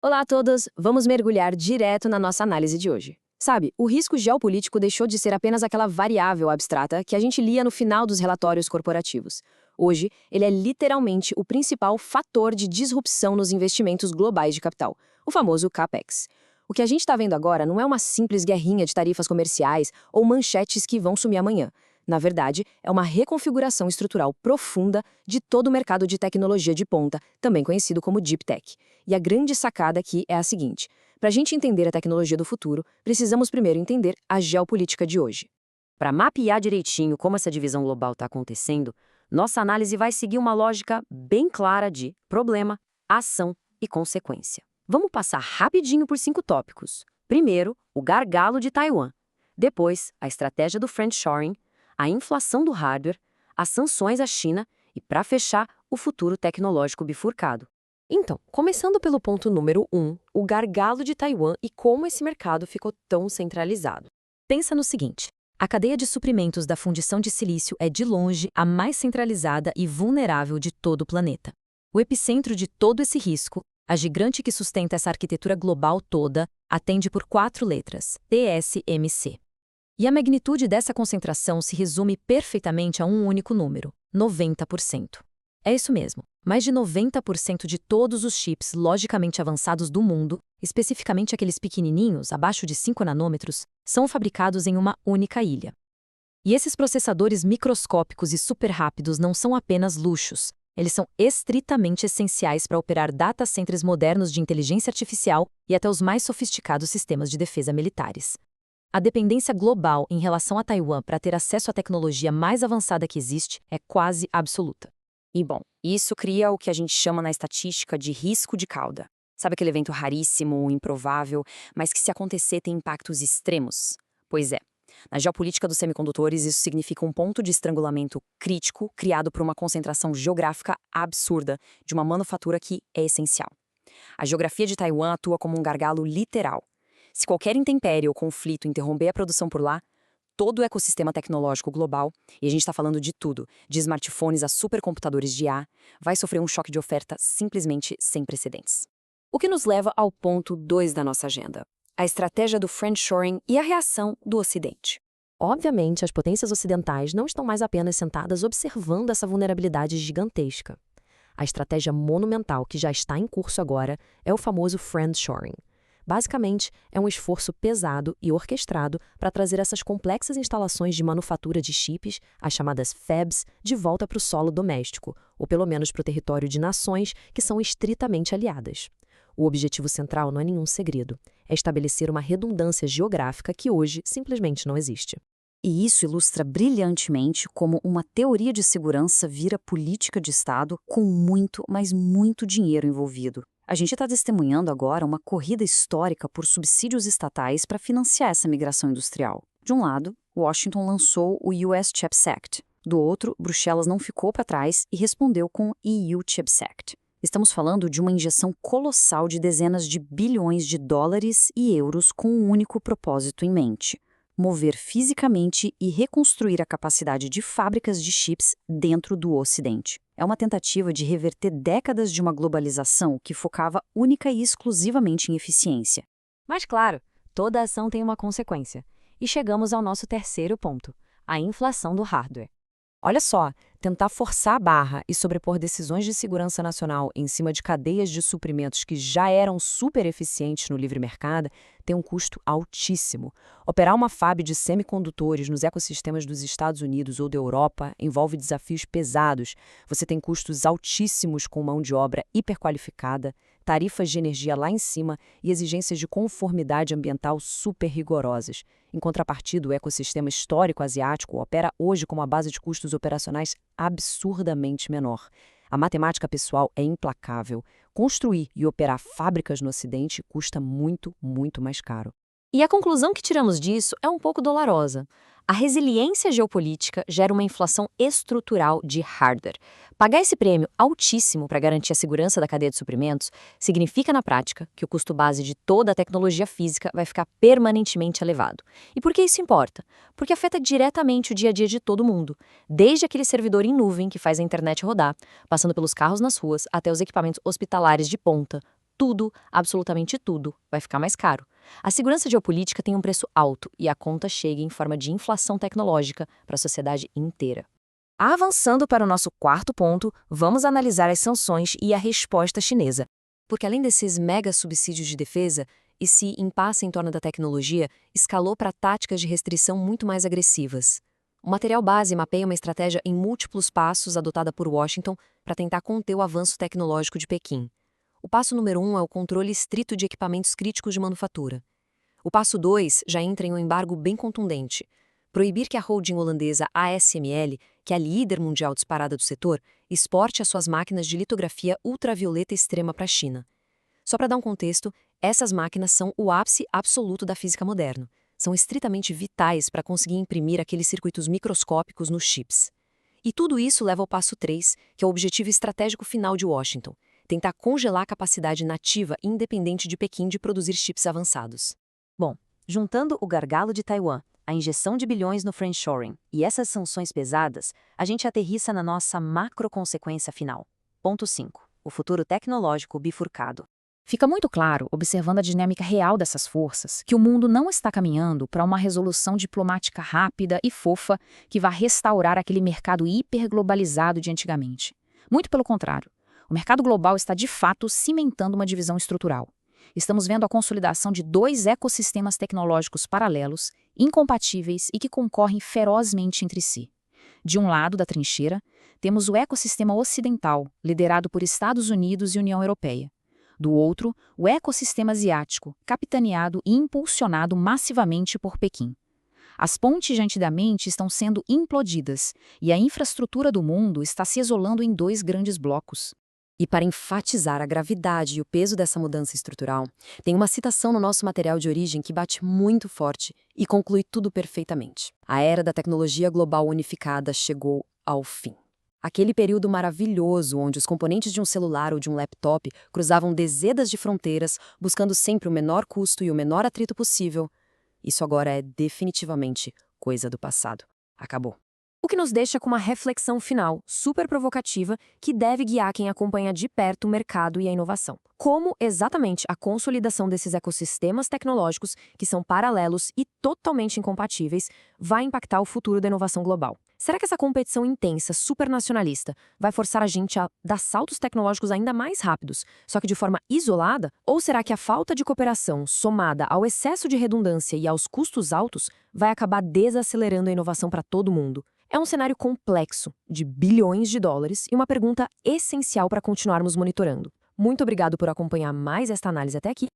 Olá a todos! Vamos mergulhar direto na nossa análise de hoje. Sabe, o risco geopolítico deixou de ser apenas aquela variável abstrata que a gente lia no final dos relatórios corporativos. Hoje, ele é literalmente o principal fator de disrupção nos investimentos globais de capital, o famoso CAPEX. O que a gente está vendo agora não é uma simples guerrinha de tarifas comerciais ou manchetes que vão sumir amanhã. Na verdade, é uma reconfiguração estrutural profunda de todo o mercado de tecnologia de ponta, também conhecido como Deep Tech. E a grande sacada aqui é a seguinte: para a gente entender a tecnologia do futuro, precisamos primeiro entender a geopolítica de hoje. Para mapear direitinho como essa divisão global está acontecendo, nossa análise vai seguir uma lógica bem clara de problema, ação e consequência. Vamos passar rapidinho por 5 tópicos. Primeiro, o gargalo de Taiwan. Depois, a estratégia do friendshoring, a inflação do hardware, as sanções à China e, para fechar, o futuro tecnológico bifurcado. Então, começando pelo ponto número 1, o gargalo de Taiwan e como esse mercado ficou tão centralizado. Pensa no seguinte: a cadeia de suprimentos da fundição de silício é, de longe, a mais centralizada e vulnerável de todo o planeta. O epicentro de todo esse risco, a gigante que sustenta essa arquitetura global toda, atende por 4 letras: TSMC. E a magnitude dessa concentração se resume perfeitamente a um único número: 90%. É isso mesmo. Mais de 90% de todos os chips logicamente avançados do mundo, especificamente aqueles pequenininhos, abaixo de 5 nanômetros, são fabricados em uma única ilha. E esses processadores microscópicos e super rápidos não são apenas luxos. Eles são estritamente essenciais para operar data centers modernos de inteligência artificial e até os mais sofisticados sistemas de defesa militares. A dependência global em relação a Taiwan para ter acesso à tecnologia mais avançada que existe é quase absoluta. E bom, isso cria o que a gente chama na estatística de risco de cauda. Sabe aquele evento raríssimo, improvável, mas que se acontecer tem impactos extremos? Pois é. Na geopolítica dos semicondutores, isso significa um ponto de estrangulamento crítico criado por uma concentração geográfica absurda de uma manufatura que é essencial. A geografia de Taiwan atua como um gargalo literal. Se qualquer intempérie ou conflito interromper a produção por lá, todo o ecossistema tecnológico global, e a gente está falando de tudo, de smartphones a supercomputadores de IA, vai sofrer um choque de oferta simplesmente sem precedentes. O que nos leva ao ponto 2 da nossa agenda: a estratégia do friendshoring e a reação do Ocidente. Obviamente, as potências ocidentais não estão mais apenas sentadas observando essa vulnerabilidade gigantesca. A estratégia monumental que já está em curso agora é o famoso friendshoring. Basicamente, é um esforço pesado e orquestrado para trazer essas complexas instalações de manufatura de chips, as chamadas fabs, de volta para o solo doméstico, ou pelo menos para o território de nações que são estritamente aliadas. O objetivo central não é nenhum segredo, é estabelecer uma redundância geográfica que hoje simplesmente não existe. E isso ilustra brilhantemente como uma teoria de segurança vira política de Estado com muito, mas muito dinheiro envolvido. A gente está testemunhando agora uma corrida histórica por subsídios estatais para financiar essa migração industrial. De um lado, Washington lançou o US CHIPS Act. Do outro, Bruxelas não ficou para trás e respondeu com o EU CHIPS Act. Estamos falando de uma injeção colossal de dezenas de bilhões de dólares e euros com um único propósito em mente: mover fisicamente e reconstruir a capacidade de fábricas de chips dentro do Ocidente. É uma tentativa de reverter décadas de uma globalização que focava única e exclusivamente em eficiência. Mas claro, toda ação tem uma consequência. E chegamos ao nosso terceiro ponto: a inflação do hardware. Olha só, tentar forçar a barra e sobrepor decisões de segurança nacional em cima de cadeias de suprimentos que já eram super eficientes no livre mercado tem um custo altíssimo. Operar uma fábrica de semicondutores nos ecossistemas dos Estados Unidos ou da Europa envolve desafios pesados. Você tem custos altíssimos com mão de obra hiperqualificada, tarifas de energia lá em cima e exigências de conformidade ambiental super rigorosas. Em contrapartida, o ecossistema histórico asiático opera hoje com uma base de custos operacionais absurdamente menor. A matemática pessoal é implacável. Construir e operar fábricas no Ocidente custa muito, muito mais caro. E a conclusão que tiramos disso é um pouco dolorosa. A resiliência geopolítica gera uma inflação estrutural de hardware. Pagar esse prêmio altíssimo para garantir a segurança da cadeia de suprimentos significa, na prática, que o custo base de toda a tecnologia física vai ficar permanentemente elevado. E por que isso importa? Porque afeta diretamente o dia a dia de todo mundo, desde aquele servidor em nuvem que faz a internet rodar, passando pelos carros nas ruas até os equipamentos hospitalares de ponta. tudo, absolutamente tudo, vai ficar mais caro. A segurança geopolítica tem um preço alto e a conta chega em forma de inflação tecnológica para a sociedade inteira. Avançando para o nosso quarto ponto, vamos analisar as sanções e a resposta chinesa. Porque além desses mega subsídios de defesa, esse impasse em torno da tecnologia escalou para táticas de restrição muito mais agressivas. O material base mapeia uma estratégia em múltiplos passos adotada por Washington para tentar conter o avanço tecnológico de Pequim. O passo número 1 é o controle estrito de equipamentos críticos de manufatura. O passo 2 já entra em um embargo bem contundente. Proibir que a holding holandesa ASML, que é a líder mundial disparada do setor, exporte as suas máquinas de litografia ultravioleta extrema para a China. Só para dar um contexto, essas máquinas são o ápice absoluto da física moderna. São estritamente vitais para conseguir imprimir aqueles circuitos microscópicos nos chips. E tudo isso leva ao passo 3, que é o objetivo estratégico final de Washington: tentar congelar a capacidade nativa e independente de Pequim de produzir chips avançados. Bom, juntando o gargalo de Taiwan, a injeção de bilhões no friendshoring e essas sanções pesadas, a gente aterrissa na nossa macroconsequência final. Ponto 5. O futuro tecnológico bifurcado. Fica muito claro, observando a dinâmica real dessas forças, que o mundo não está caminhando para uma resolução diplomática rápida e fofa que vá restaurar aquele mercado hiperglobalizado de antigamente. Muito pelo contrário, o mercado global está de fato cimentando uma divisão estrutural. Estamos vendo a consolidação de dois ecossistemas tecnológicos paralelos, incompatíveis e que concorrem ferozmente entre si. De um lado da trincheira, temos o ecossistema ocidental, liderado por Estados Unidos e União Europeia. Do outro, o ecossistema asiático, capitaneado e impulsionado massivamente por Pequim. As pontes de antigamente estão sendo implodidas e a infraestrutura do mundo está se isolando em dois grandes blocos. E para enfatizar a gravidade e o peso dessa mudança estrutural, tem uma citação no nosso material de origem que bate muito forte e conclui tudo perfeitamente. A era da tecnologia global unificada chegou ao fim. Aquele período maravilhoso onde os componentes de um celular ou de um laptop cruzavam dezenas de fronteiras, buscando sempre o menor custo e o menor atrito possível, isso agora é definitivamente coisa do passado. Acabou. O que nos deixa com uma reflexão final, super provocativa, que deve guiar quem acompanha de perto o mercado e a inovação. Como exatamente a consolidação desses ecossistemas tecnológicos, que são paralelos e totalmente incompatíveis, vai impactar o futuro da inovação global? Será que essa competição intensa, supernacionalista, vai forçar a gente a dar saltos tecnológicos ainda mais rápidos, só que de forma isolada? Ou será que a falta de cooperação, somada ao excesso de redundância e aos custos altos, vai acabar desacelerando a inovação para todo mundo? É um cenário complexo, de bilhões de dólares, e uma pergunta essencial para continuarmos monitorando. Muito obrigado por acompanhar mais esta análise até aqui.